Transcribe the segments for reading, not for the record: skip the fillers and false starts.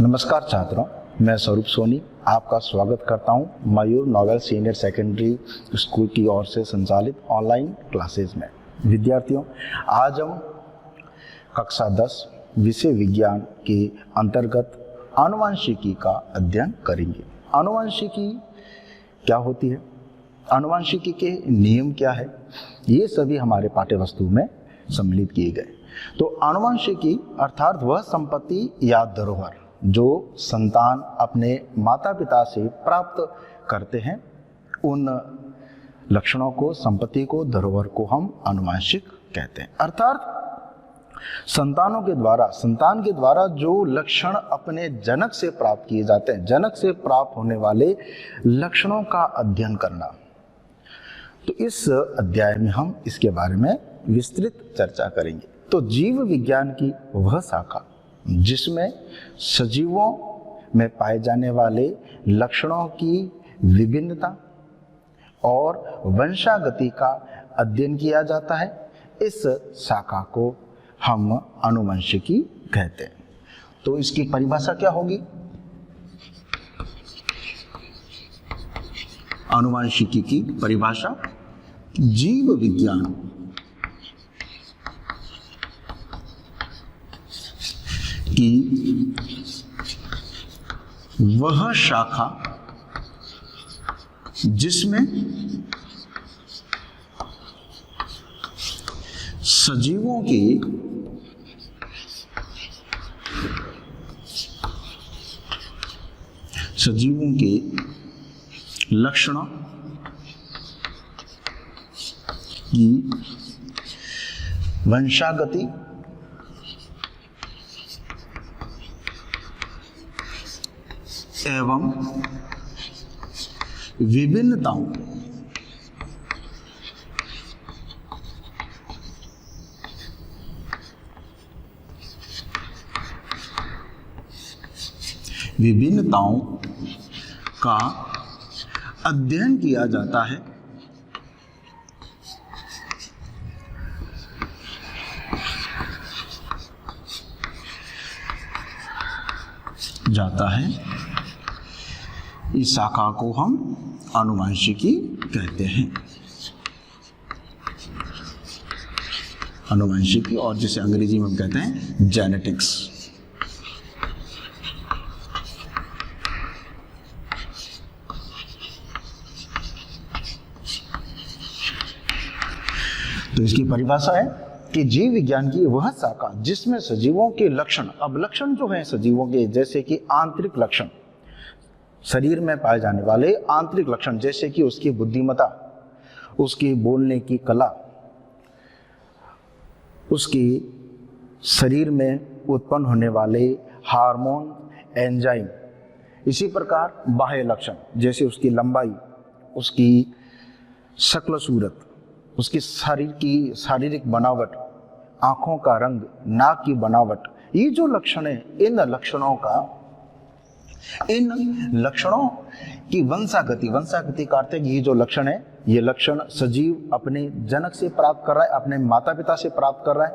नमस्कार छात्रों, मैं स्वरूप सोनी आपका स्वागत करता हूं मयूर नोवेल सीनियर सेकेंडरी स्कूल की ओर से संचालित ऑनलाइन क्लासेस में। विद्यार्थियों, आज हम कक्षा 10 विषय विज्ञान के अंतर्गत आनुवंशिकी का अध्ययन करेंगे। आनुवंशिकी क्या होती है, आनुवंशिकी के नियम क्या है, ये सभी हमारे पाठ्यवस्तु में सम्मिलित किए गए। तो आनुवंशिकी अर्थात वह संपत्ति या धरोहर जो संतान अपने माता पिता से प्राप्त करते हैं, उन लक्षणों को, संपत्ति को, धरोहर को हम आनुवंशिक कहते हैं। अर्थात संतान के द्वारा जो लक्षण अपने जनक से प्राप्त किए जाते हैं, जनक से प्राप्त होने वाले लक्षणों का अध्ययन करना। तो इस अध्याय में हम इसके बारे में विस्तृत चर्चा करेंगे। तो जीव विज्ञान की वह शाखा जिसमें सजीवों में पाए जाने वाले लक्षणों की विभिन्नता और वंशागति का अध्ययन किया जाता है, इस शाखा को हम आनुवंशिकी कहते हैं। तो इसकी परिभाषा क्या होगी? आनुवंशिकी की परिभाषा, जीव विज्ञान की वह शाखा जिसमें सजीवों के लक्षणों की वंशागति एवं विभिन्नताओं का अध्ययन किया जाता है। इस शाखा को हम आनुवंशिकी कहते हैं। आनुवंशिकी, और जिसे अंग्रेजी में हम कहते हैं जेनेटिक्स। तो इसकी परिभाषा है कि जीव विज्ञान की वह शाखा जिसमें सजीवों के लक्षण, अब लक्षण जो हैं सजीवों के, जैसे कि आंतरिक लक्षण, शरीर में पाए जाने वाले आंतरिक लक्षण, जैसे कि उसकी बुद्धिमत्ता, उसकी बोलने की कला, उसकी शरीर में उत्पन्न होने वाले हार्मोन, एंजाइम। इसी प्रकार बाह्य लक्षण, जैसे उसकी लंबाई, उसकी शक्ल सूरत, उसकी शारीरिक बनावट, आंखों का रंग, नाक की बनावट, ये जो लक्षण है, इन लक्षणों की वंशागति का अर्थ है ये जो लक्षण है, ये लक्षण सजीव अपने जनक से प्राप्त कर रहा है, अपने माता पिता से प्राप्त कर रहा है।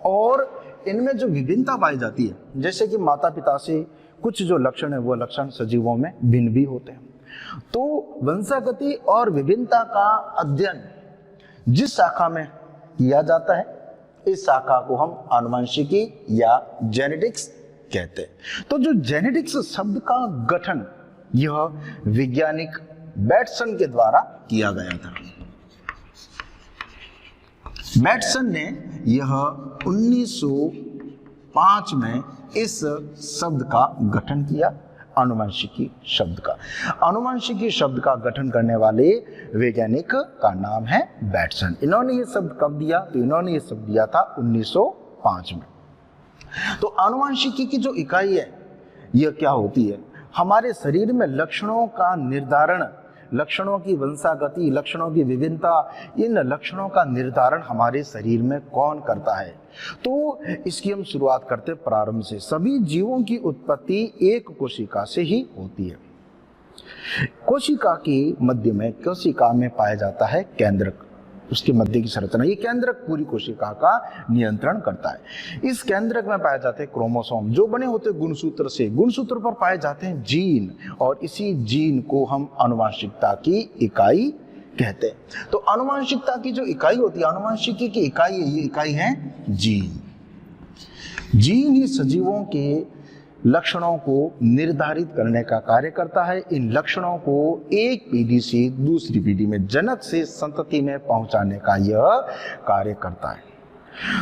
और इनमें जो विभिन्नता पाई जाती है, जैसे कि माता पिता से कुछ जो लक्षण है वो लक्षण सजीवों में भिन्न भी होते हैं। तो वंशागति और विभिन्नता का अध्ययन जिस शाखा में किया जाता है, इस शाखा को हम आनुवंशिकी या जेनेटिक्स कहते हैं। तो जो जेनेटिक्स शब्द का गठन यह वैज्ञानिक बैटसन के द्वारा किया गया था। बैटसन ने यह 1905 में इस शब्द का गठन किया, आनुवंशिकी शब्द का। आनुवंशिकी शब्द का गठन करने वाले वैज्ञानिक का नाम है बैटसन। इन्होंने ये शब्द कब दिया? तो इन्होंने ये शब्द दिया था 1905 में। तो आनुवंशिकी की जो इकाई है यह क्या होती है? हमारे शरीर में लक्षणों का निर्धारण, लक्षणों की वंशागति, लक्षणों की विभिन्नता, इन लक्षणों का निर्धारण हमारे शरीर में कौन करता है? तो इसकी हम शुरुआत करते प्रारंभ से। सभी जीवों की उत्पत्ति एक कोशिका से ही होती है। कोशिका के मध्य में, कोशिका में पाया जाता है केंद्रक। उसके मध्य की संरचना, ये केंद्रक पूरी कोशिका का नियंत्रण करता है। इस केंद्रक में पाए जाते हैं क्रोमोसोम, जो बने होते हैं गुणसूत्र से। गुणसूत्र पर पाए जाते हैं जीन, और इसी जीन को हम आनुवंशिकता की इकाई कहते हैं। तो आनुवंशिकता की जो इकाई होती है, आनुवंशिकी की इकाई है, ये इकाई है जीन। जीन ही सजीवों के लक्षणों को निर्धारित करने का कार्य करता है। इन लक्षणों को एक पीढ़ी से दूसरी पीढ़ी में, जनक से संतति में पहुंचाने का यह कार्य करता है।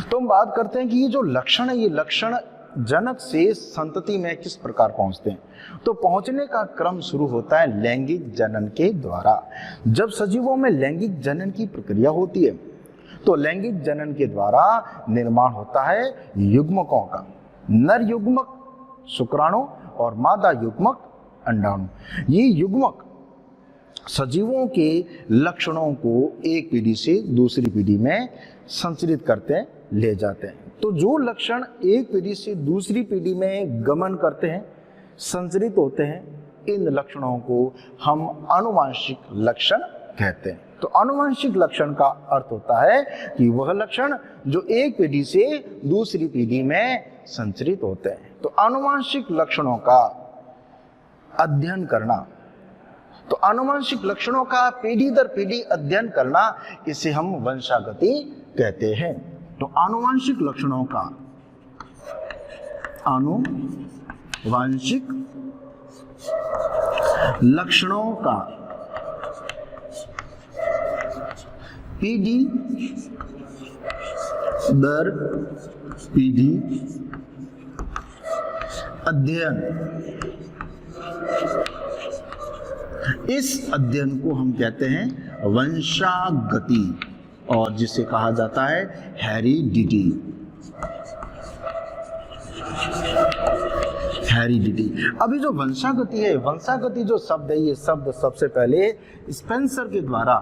तो हम बात करते हैं कि ये जो लक्षण है, ये लक्षण जनक से संतति में किस प्रकार पहुंचते हैं। तो पहुंचने का क्रम शुरू होता है लैंगिक जनन के द्वारा। जब सजीवों में लैंगिक जनन की प्रक्रिया होती है, तो लैंगिक जनन के द्वारा निर्माण होता है युग्मकों का। नर युग्मक शुक्राणु और मादा युग्मक अंडाणु। ये युग्मक सजीवों के लक्षणों को एक पीढ़ी से दूसरी पीढ़ी में संचरित करते हैं, ले जाते हैं। तो जो लक्षण एक पीढ़ी से दूसरी पीढ़ी में गमन करते हैं, संचरित होते हैं, इन लक्षणों को हम आनुवंशिक लक्षण कहते हैं। तो आनुवंशिक लक्षण का अर्थ होता है कि वह लक्षण जो एक पीढ़ी से दूसरी पीढ़ी में संचरित होते हैं। तो आनुवंशिक लक्षणों का अध्ययन करना, तो आनुवंशिक लक्षणों का पीढ़ी दर पीढ़ी अध्ययन करना, इसे हम वंशागति कहते हैं। तो आनुवंशिक लक्षणों का, आनुवंशिक लक्षणों का पीढ़ी दर पीढ़ी अध्ययन, इस अध्ययन को हम कहते हैं वंशागति, और जिसे कहा जाता है हेरिडिटी। हेरिडिटी। अभी जो वंशागति है, वंशागति जो शब्द है, ये शब्द सबसे पहले स्पेंसर के द्वारा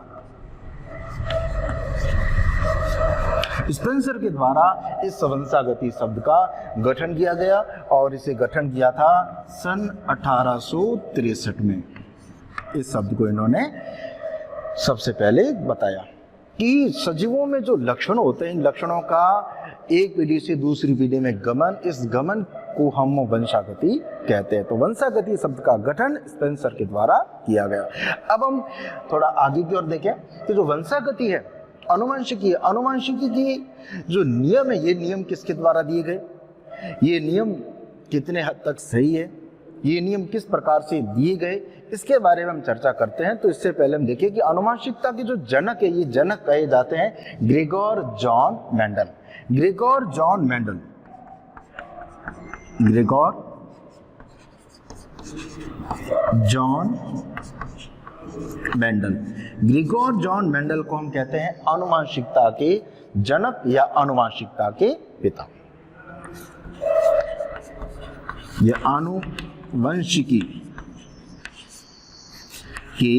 इस वंशागति शब्द का गठन किया गया, और इसे गठन किया था सन 1863 में। इस शब्द को इन्होंने सबसे पहले बताया कि सजीवों में जो लक्षण होते हैं, इन लक्षणों का एक पीढ़ी से दूसरी पीढ़ी में गमन, इस गमन को हम वंशागति कहते हैं। तो वंशागति शब्द का गठन स्पेंसर के द्वारा किया गया। अब हम थोड़ा आगे की ओर देखें कि जो वंशागति है, आनुवंशिकी की जो नियम है, ये नियम किसके द्वारा दिए गए, ये नियम कितने हद तक सही है, ये नियम किस प्रकार से दिए गए, इसके बारे में हम चर्चा करते हैं। तो इससे पहले हम देखें कि आनुवंशिकता के जो जनक है, ये जनक कहे जाते हैं Gregor John Mendel. Gregor John Mendel को हम कहते हैं आनुवंशिकता के जनक या आनुवंशिकता के पिता। यह आनुवंशिकी के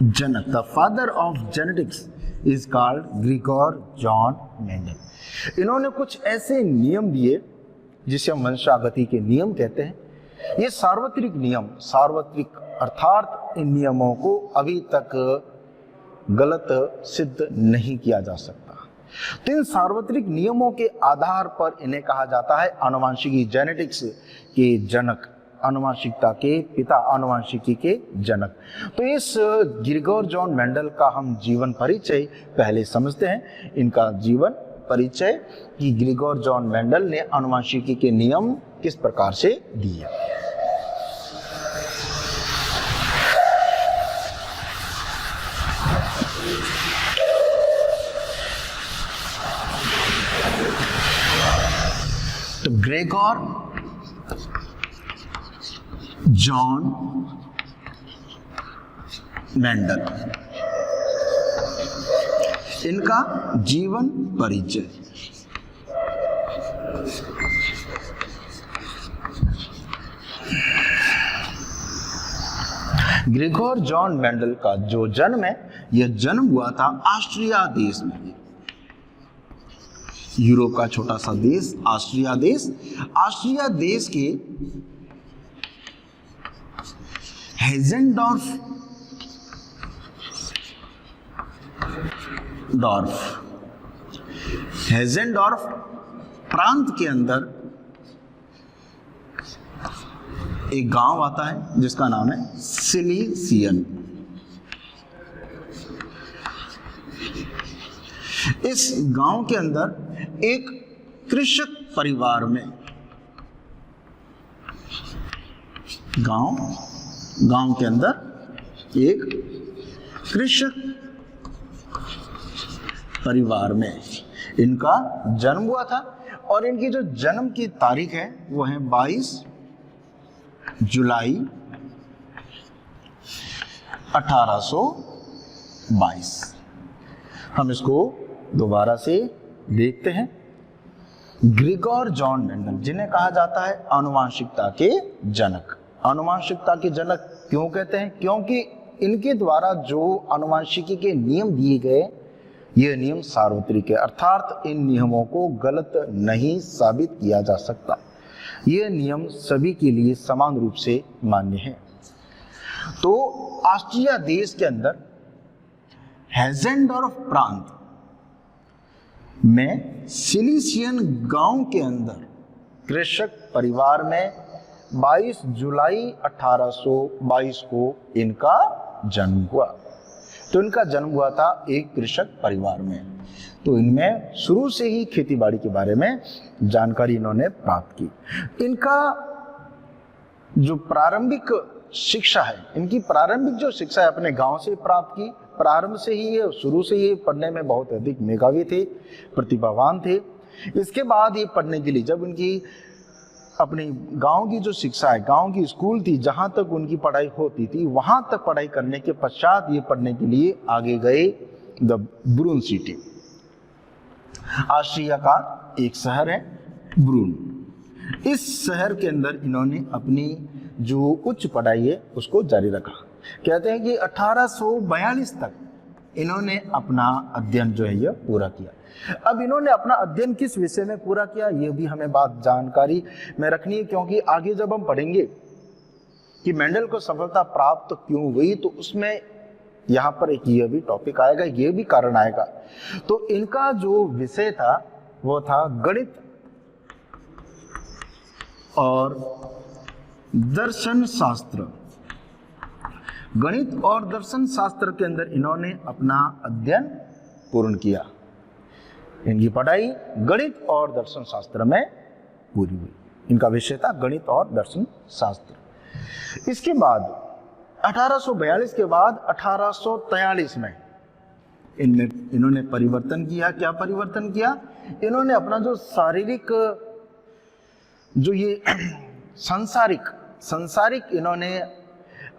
जनक, the father of genetics is called Gregor John Mendel. इन्होंने कुछ ऐसे नियम दिए जिसे हम वंशागति के नियम कहते हैं। ये सार्वत्रिक नियम, सार्वत्रिक अर्थात इन नियमों को अभी तक गलत सिद्ध नहीं किया जा सकता। तो इन सार्वत्रिक नियमों के आधार पर इन्हें कहा जाता है आनुवंशिकी, जेनेटिक्स के जनक, आनुवंशिकता के पिता, आनुवंशिकी के जनक। तो इस ग्रेगोर जॉन मेंडल का हम जीवन परिचय पहले समझते हैं। इनका जीवन परिचय कि ग्रेगोर जॉन मेंडल ने आनुवंशिकी के नियम किस प्रकार से दिए। तो ग्रेगोर जॉन मेंडल, इनका जीवन परिचय। ग्रेगोर जॉन मेंडल का जो जन्म है, यह जन्म हुआ था ऑस्ट्रिया देश में। यूरोप का छोटा सा देश ऑस्ट्रिया देश के डॉर्फ। हेजेनडॉर्फ प्रांत के अंदर एक गांव आता है जिसका नाम है सिलीसियन। इस गांव के अंदर एक कृषक परिवार में गांव के अंदर एक कृषक परिवार में इनका जन्म हुआ था और इनकी जो जन्म की तारीख है वो है 22 जुलाई 1822। हम इसको दोबारा से देखते हैं। ग्रेगोर जॉन मेंडल, जिन्हें कहा जाता है आनुवांशिकता के जनक। आनुवांशिकता के जनक क्यों कहते हैं? क्योंकि इनके द्वारा जो आनुवांशिकी के नियम दिए गए, ये नियम सार्वत्रिक है, अर्थात इन नियमों को गलत नहीं साबित किया जा सकता। ये नियम सभी के लिए समान रूप से मान्य है। तो ऑस्ट्रिया देश के अंदर हेजेनडॉर्फ प्रांत में सिलीसियन गांव के अंदर कृषक परिवार में 22 जुलाई 1822 को इनका जन्म हुआ। तो इनका जन्म हुआ था एक कृषक परिवार में। तो इनमें शुरू से ही खेतीबाड़ी के बारे में जानकारी इन्होंने प्राप्त की। इनका जो प्रारंभिक शिक्षा है, इनकी प्रारंभिक जो शिक्षा है अपने गांव से प्राप्त की। प्रारंभ से ही ये, शुरू से ये पढ़ने में बहुत अधिक मेधावी थे, प्रतिभावान थे। इसके बाद ये पढ़ने के लिए, जब इनकी अपने गांव की जो शिक्षा है, गांव की स्कूल थी जहां तक उनकी पढ़ाई होती थी, वहां तक पढ़ाई करने के पश्चात ये पढ़ने के लिए आगे गए द ब्रून सिटी। ऑस्ट्रिया का एक शहर है ब्रून। इस शहर के अंदर इन्होंने अपनी जो उच्च पढ़ाई है उसको जारी रखा। कहते हैं कि 1842 तक इन्होंने अपना अध्ययन जो है यह पूरा किया। अब इन्होंने अपना अध्ययन किस विषय में पूरा किया, ये भी हमें बात जानकारी में रखनी है, क्योंकि आगे जब हम पढ़ेंगे कि मेंडल को सफलता प्राप्त क्यों हुई, तो उसमें यहाँ पर एक ये भी टॉपिक आएगा, ये भी कारण आएगा। तो इनका जो विषय था वो था गणित और दर्शन शास्त्र। गणित और दर्शन शास्त्र के अंदर इन्होंने अपना अध्ययन पूर्ण किया। इनकी पढ़ाई गणित और दर्शन शास्त्र में पूरी हुई। इनका विषय था गणित और दर्शन शास्त्र। इसके बाद 1842 के बाद 1843 में इन्होंने परिवर्तन किया। क्या परिवर्तन किया? इन्होंने अपना जो शारीरिक, जो ये संसारिक इन्होंने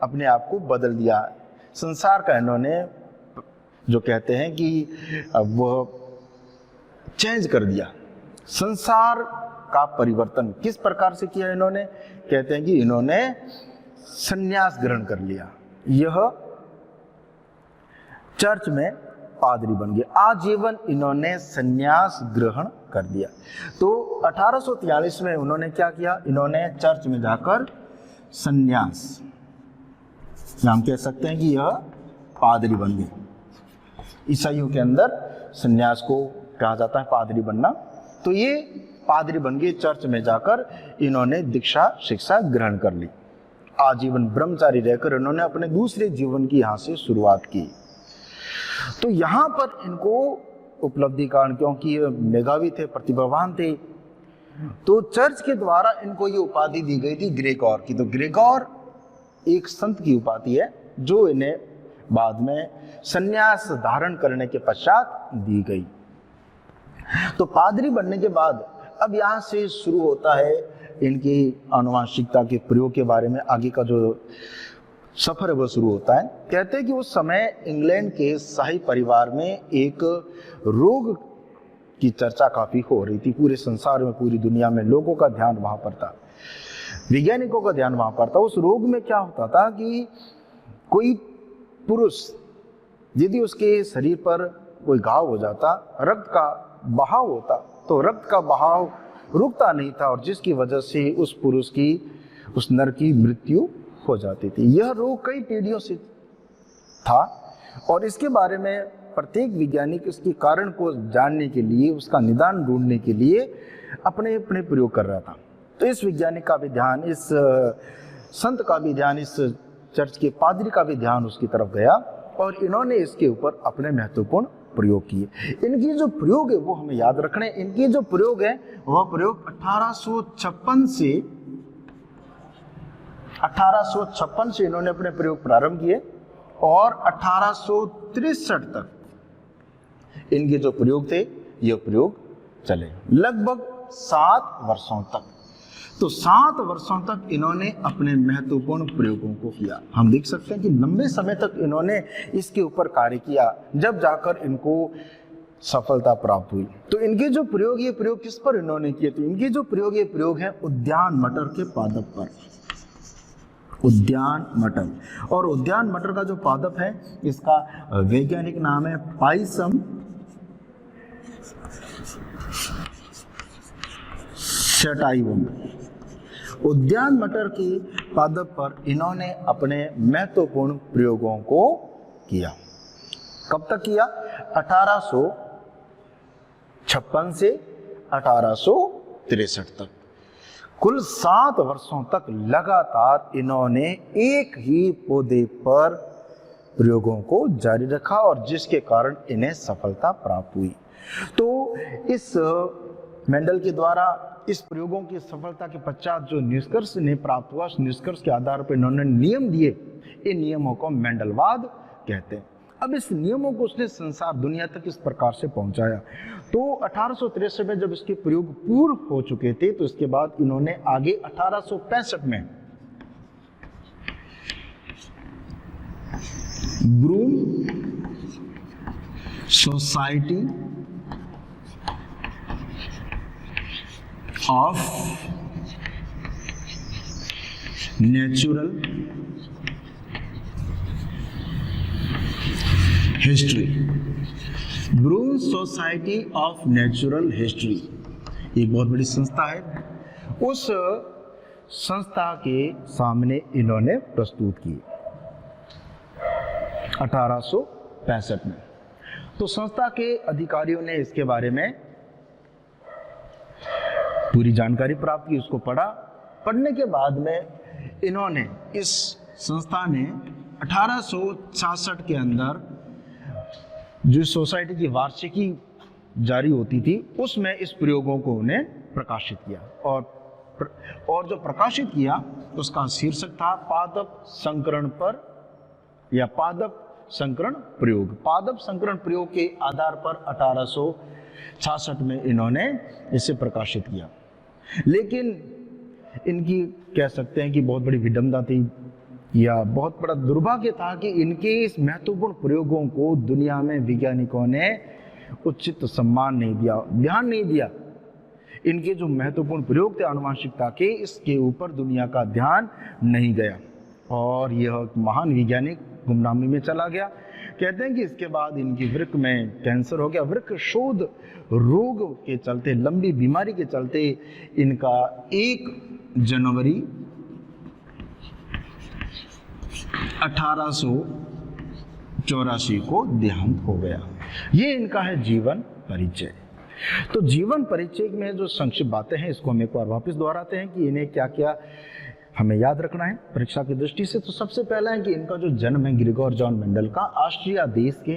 अपने आप को बदल दिया। संसार का इन्होंने जो कहते हैं कि वो चेंज कर दिया। संसार का परिवर्तन किस प्रकार से किया इन्होंने? कहते हैं कि इन्होंने संन्यास ग्रहण कर लिया। यह चर्च में पादरी बन गए। आजीवन इन्होंने संन्यास ग्रहण कर दिया। तो 1843 में उन्होंने क्या किया? इन्होंने चर्च में जाकर संन्यास, हम कह सकते हैं कि यह पादरी बन गए। ईसाइयों के अंदर संन्यास को कहा जाता है पादरी बनना। तो ये पादरी बन गए। चर्च में जाकर इन्होंने दीक्षा शिक्षा ग्रहण कर ली। आजीवन ब्रह्मचारी रहकर इन्होंने अपने दूसरे जीवन की यहाँ से शुरुआत की। तो यहाँ पर इनको उपलब्धि कारण, क्योंकि ये मेधावी थे, प्रतिभावान थे, तो चर्च के द्वारा इनको ये उपाधि दी गई थी ग्रेगोर की। तो ग्रेगोर एक संत की उपाधि है जो इन्हें बाद में संन्यास धारण करने के पश्चात दी गई। तो पादरी बनने के बाद अब यहाँ से शुरू होता है इनकी आनुवांशिकता के प्रयोग के बारे में आगे का जो सफर है वो शुरू होता है। कहते हैं कि उस समय इंग्लैंड के शाही परिवार में एक रोग की चर्चा काफी हो रही थी। पूरे संसार में, पूरी दुनिया में लोगों का ध्यान वहां पर था, वैज्ञानिकों का ध्यान वहां पर था। उस रोग में क्या होता था कि कोई पुरुष यदि उसके शरीर पर कोई घाव हो जाता, रक्त का बहाव होता, तो रक्त का बहाव रुकता नहीं था और जिसकी वजह से उस पुरुष की, उस नर की मृत्यु हो जाती थी। यह रोग कई पीढ़ियों से था और इसके बारे में प्रत्येक वैज्ञानिक इसके कारण को जानने के लिए, उसका निदान ढूंढने के लिए अपने अपने प्रयोग कर रहा था। तो इस वैज्ञानिक का भी ध्यान, इस संत का भी ध्यान, इस चर्च के पादरी का भी ध्यान उसकी तरफ गया और इन्होंने इसके ऊपर अपने महत्वपूर्ण प्रयोग किए। इनकी जो प्रयोग है वो हमें याद रखने। इनके जो प्रयोग है वह प्रयोग 1856 से इन्होंने अपने प्रयोग प्रारंभ किए और 1863 तक इनके जो प्रयोग थे ये प्रयोग चले, लगभग 7 वर्षों तक। तो 7 वर्षों तक इन्होंने अपने महत्वपूर्ण प्रयोगों को किया। हम देख सकते हैं कि लंबे समय तक इन्होंने इसके ऊपर कार्य किया, जब जाकर इनको सफलता प्राप्त हुई। तो इनके जो प्रयोग, ये प्रयोग किस पर इन्होंने किए? तो इनके जो प्रयोग, ये प्रयोग है उद्यान मटर के पादप पर। उद्यान मटर, और उद्यान मटर का जो पादप है इसका वैज्ञानिक नाम है पाइसम सटाइवम। उद्यान मटर के पादप पर इन्होंने अपने महत्वपूर्ण प्रयोगों को किया। कब तक किया? 1856 से 1863 तक। कुल 7 वर्षों तक लगातार इन्होंने एक ही पौधे पर प्रयोगों को जारी रखा और जिसके कारण इन्हें सफलता प्राप्त हुई। तो इस मेंडल के द्वारा इस प्रयोगों की सफलता के पश्चात जो निष्कर्ष इन्हें प्राप्त हुआ, उस निष्कर्ष के आधार पर इन्होंने नियम दिए। इन नियमों को मेंडलवाद कहते हैं। अब इस नियमों को उसने संसार दुनिया तक इस प्रकार से पहुंचाया। तो 1863 में जब इसके प्रयोग पूर्ण हो चुके थे तो इसके बाद इन्होंने आगे 1865 में Brunn society of natural history, Brunn society of natural history एक बहुत बड़ी संस्था है। उस संस्था के सामने इन्होंने प्रस्तुत की 1865 में। तो संस्था के अधिकारियों ने इसके बारे में पूरी जानकारी प्राप्त की, उसको पढ़ा। पढ़ने के बाद में इन्होंने, इस संस्था ने 1866 के अंदर जो सोसाइटी की वार्षिकी जारी होती थी उसमें इस प्रयोगों को उन्हें प्रकाशित किया और जो प्रकाशित किया उसका शीर्षक था पादप संकरण पर या पादप संकरण प्रयोग। पादप संकरण प्रयोग के आधार पर 1866 में इन्होंने इसे प्रकाशित किया। लेकिन इनकी कह सकते हैं कि बहुत बड़ी विडंबना थी या बहुत बड़ा दुर्भाग्य था कि इनके इस महत्वपूर्ण प्रयोगों को दुनिया में वैज्ञानिकों ने उचित सम्मान नहीं दिया, ध्यान नहीं दिया। इनके जो महत्वपूर्ण प्रयोग थे आनुवंशिकता के, इसके ऊपर दुनिया का ध्यान नहीं गया और यह महान वैज्ञानिक गुमनामी में चला गया। कहते हैं कि इसके बाद इनकी वृक्क में कैंसर हो गया। वृक्क शोध रोग के चलते, लंबी बीमारी के चलते इनका 1 जनवरी 1884 को देहांत हो गया। ये इनका है जीवन परिचय। तो जीवन परिचय में जो संक्षिप्त बातें हैं इसको हम एक बार वापस दोहराते हैं कि इन्हें क्या क्या हमें याद रखना है परीक्षा की दृष्टि से। तो सबसे पहला है कि इनका जो जन्म है ग्रिगोर जॉन मेंडल का ऑस्ट्रिया देश के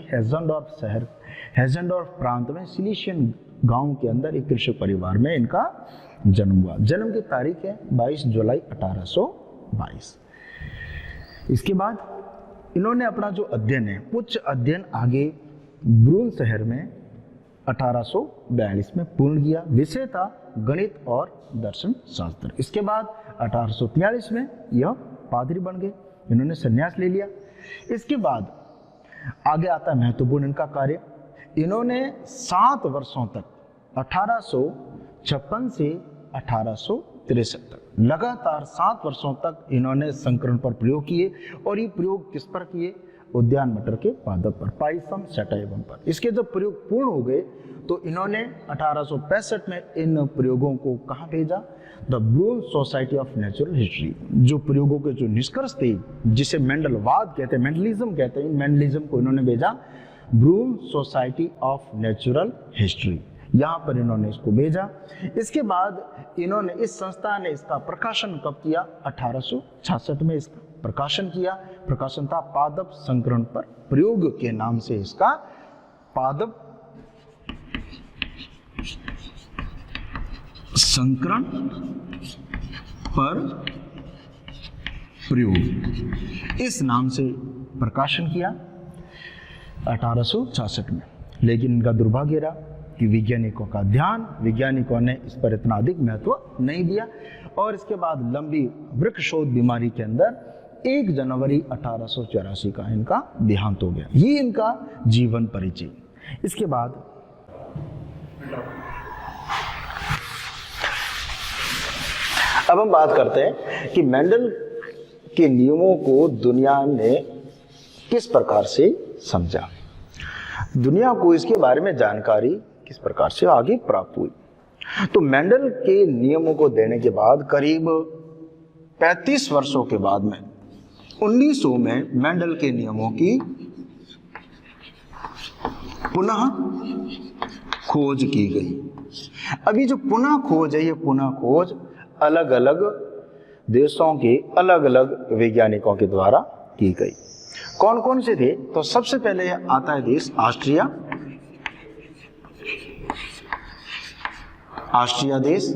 हेजेंडॉर्फ प्रांत में सिलिशियन गांव के अंदर एक कृषक परिवार में इनका जन्म हुआ। जन्म की तारीख है 22 जुलाई 1822। इसके बाद इन्होंने अपना जो अध्ययन है, उच्च अध्ययन आगे ब्रून शहर में 1842 में पूर्ण किया। विषय था गणित और दर्शन शास्त्र। इसके बाद 1843 में यह पादरी बन गए, इन्होंने संन्यास ले लिया। इसके बाद आगे आता है महत्वपूर्ण इनका कार्य। इन्होंने 7 वर्षों तक 1856 से 1863 तक लगातार 7 वर्षों तक इन्होंने संकरण पर प्रयोग किए और ये प्रयोग किस पर किए? उद्यान मटर के पादप पर, पाइसम सटाइवम पर। इसके जब प्रयोग पूर्ण हो गए तो इन्होंने 1865 में इन प्रयोगों को कहाँ भेजा? The Brunn society of natural history. जो प्रयोगों के जो निष्कर्ष थे, जिसे मेंडलवाद कहते हैं, मेंडलिज्म कहते हैं, इन मेंडलिज्म को इन्होंने भेजा Brunn society of natural history, यहाँ पर इन्होंने इसको भेजा। इसके बाद इन्होंने, इस संस्था ने इसका प्रकाशन कब किया? 1866 में इसका प्रकाशन किया। प्रकाशन था पादप संकरण पर प्रयोग के नाम से इसका पादप संकरण पर प्रयोग, इस नाम से प्रकाशन किया 1866 में। लेकिन इनका दुर्भाग्य रहा कि वैज्ञानिकों ने इस पर इतना अधिक महत्व नहीं दिया और इसके बाद लंबी वृक्षशोथ बीमारी के अंदर 1 जनवरी 1884 का इनका देहांत हो गया। ये इनका जीवन परिचय। इसके बाद अब हम बात करते हैं कि मेंडल के नियमों को दुनिया ने किस प्रकार से समझा, दुनिया को इसके बारे में जानकारी किस प्रकार से आगे प्राप्त हुई। तो मेंडल के नियमों को देने के बाद करीब 35 वर्षों के बाद में 1900 में मेंडल के नियमों की पुनः खोज की गई। अभी जो पुनः खोज है, ये पुनः खोज अलग अलग देशों के अलग अलग वैज्ञानिकों के द्वारा की गई। कौन कौन से थे? तो सबसे पहले आता है देश ऑस्ट्रिया। ऑस्ट्रिया देश,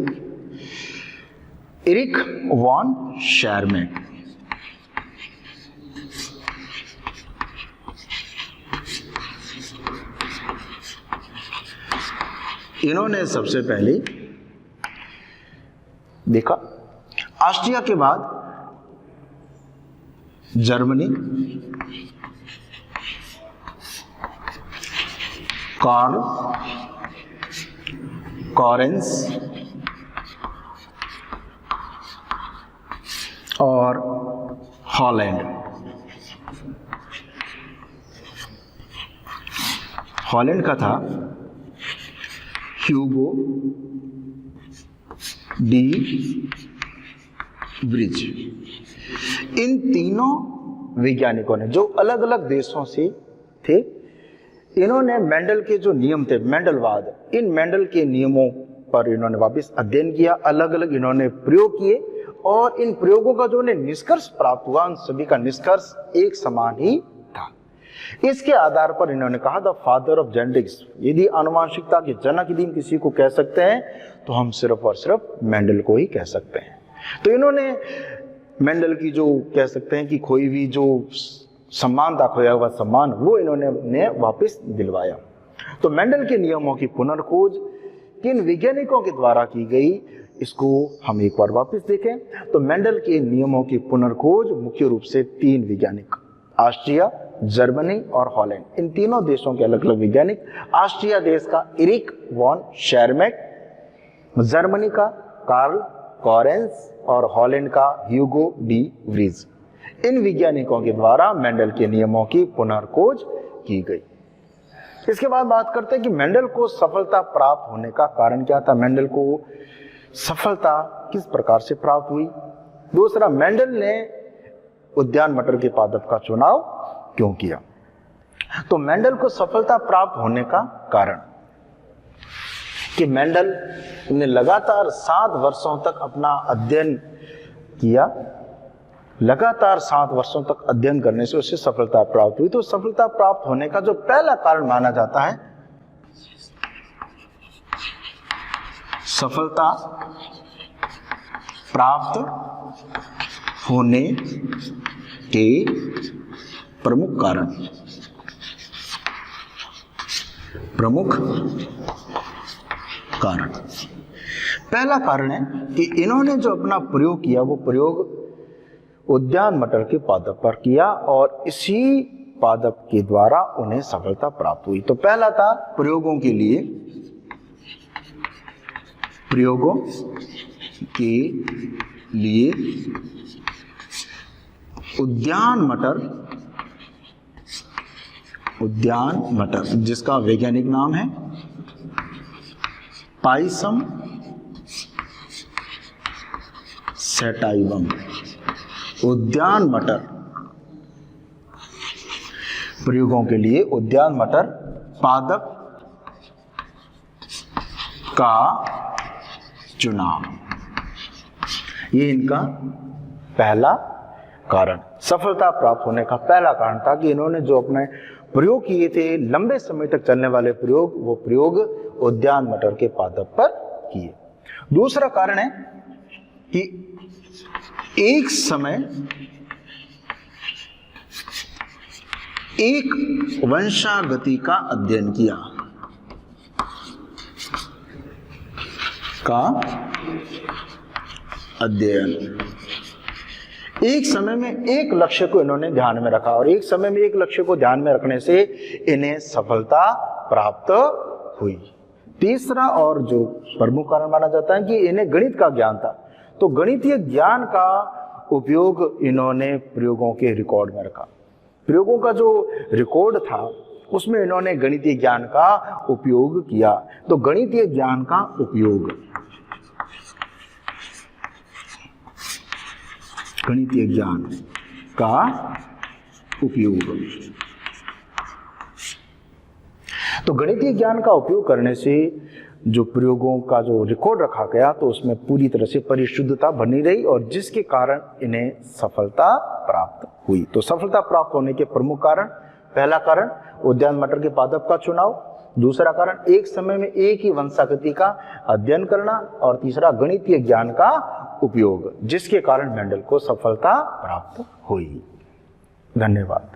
एरिक वॉन शेरमैन। इन्होंने सबसे पहले देखा। ऑस्ट्रिया के बाद जर्मनी, कार्ल कॉरेंस और हॉलैंड। हॉलैंड का था ह्यूगो डी ब्रिज। इन तीनों वैज्ञानिकों ने, जो अलग अलग देशों से थे, इन्होंने मेंडल के जो नियम थे, मेंडलवाद, इन मेंडल के नियमों पर इन्होंने वापस अध्ययन किया। अलग अलग इन्होंने प्रयोग किए और इन प्रयोगों का जो उन्हें निष्कर्ष प्राप्त हुआ, उन सभी का निष्कर्ष एक समान ही था। इसके आधार पर इन्होंने कहा द फादर ऑफ जेनेटिक्स, यदि आनुवंशिकता के जनक यदि किसी को कह सकते हैं तो हम सिर्फ और सिर्फ मेंडल को ही कह सकते हैं। तो इन्होंने मेंडल की जो कह सकते हैं कि खोई हुई जो सम्मान था, खोया हुआ सम्मान, वो इन्होंने वापस दिलवाया। तो मेंडल के नियमों की पुनर्खोज किन वैज्ञानिकों के द्वारा की गई, इसको हम एक बार वापस देखें। तो मेंडल के नियमों की पुनर्खोज मुख्य रूप से 3 वैज्ञानिक, ऑस्ट्रिया, जर्मनी और हॉलैंड, इन तीनों देशों के अलग अलग वैज्ञानिक। ऑस्ट्रिया देश का एरिक वॉन शेरमैन, जर्मनी का कार्ल कॉरेंस और हॉलैंड का ह्यूगो डी व्रीज। इन वैज्ञानिकों के द्वारा मेंडल के नियमों की पुनर्खोज की गई। इसके बाद बात करते हैं कि मेंडल को सफलता प्राप्त होने का कारण क्या था, मेंडल को सफलता किस प्रकार से प्राप्त हुई। दूसरा, मेंडल ने उद्यान मटर के पादप का चुनाव क्यों किया। तो मेंडल को सफलता प्राप्त होने का कारण कि मेंडल ने लगातार 7 वर्षों तक अपना अध्ययन किया। लगातार 7 वर्षों तक अध्ययन करने से उसे सफलता प्राप्त हुई। तो सफलता प्राप्त होने का जो पहला कारण माना जाता है, सफलता प्राप्त होने के प्रमुख कारण, पहला कारण है कि इन्होंने जो अपना प्रयोग किया वो प्रयोग उद्यान मटर के पादप पर किया और इसी पादप के द्वारा उन्हें सफलता प्राप्त हुई। तो पहला था प्रयोगों के लिए उद्यान मटर, जिसका वैज्ञानिक नाम है पाइसम सैटाइवम। उद्यान मटर प्रयोगों के लिए उद्यान मटर पादप का चुनाव, ये इनका पहला कारण, सफलता प्राप्त होने का पहला कारण था कि इन्होंने जो अपने प्रयोग किए थे, लंबे समय तक चलने वाले प्रयोग, वो प्रयोग उद्यान मटर के पादप पर किए। दूसरा कारण है कि एक समय एक वंशागति का अध्ययन किया, एक समय में एक लक्ष्य को इन्होंने ध्यान में रखा और एक समय में एक लक्ष्य को ध्यान में रखने से इन्हें सफलता प्राप्त हुई। तीसरा और जो प्रमुख कारण माना जाता है कि इन्हें गणित का ज्ञान था, तो गणितीय ज्ञान का उपयोग इन्होंने प्रयोगों के रिकॉर्ड में रखा। प्रयोगों का जो रिकॉर्ड था उसमें इन्होंने गणितीय ज्ञान का उपयोग किया। तो गणितीय ज्ञान का उपयोग, गणितीय ज्ञान का उपयोग, तो गणितीय ज्ञान का उपयोग करने से जो प्रयोगों का जो रिकॉर्ड रखा गया तो उसमें पूरी तरह से परिशुद्धता बनी रही और जिसके कारण इन्हें सफलता प्राप्त हुई। तो सफलता प्राप्त होने के प्रमुख कारण, पहला कारण उद्यान मटर के पादप का चुनाव, दूसरा कारण एक समय में एक ही वंशागति का अध्ययन करना और तीसरा गणितीय ज्ञान का उपयोग, जिसके कारण मेंडल को सफलता प्राप्त हुई। धन्यवाद।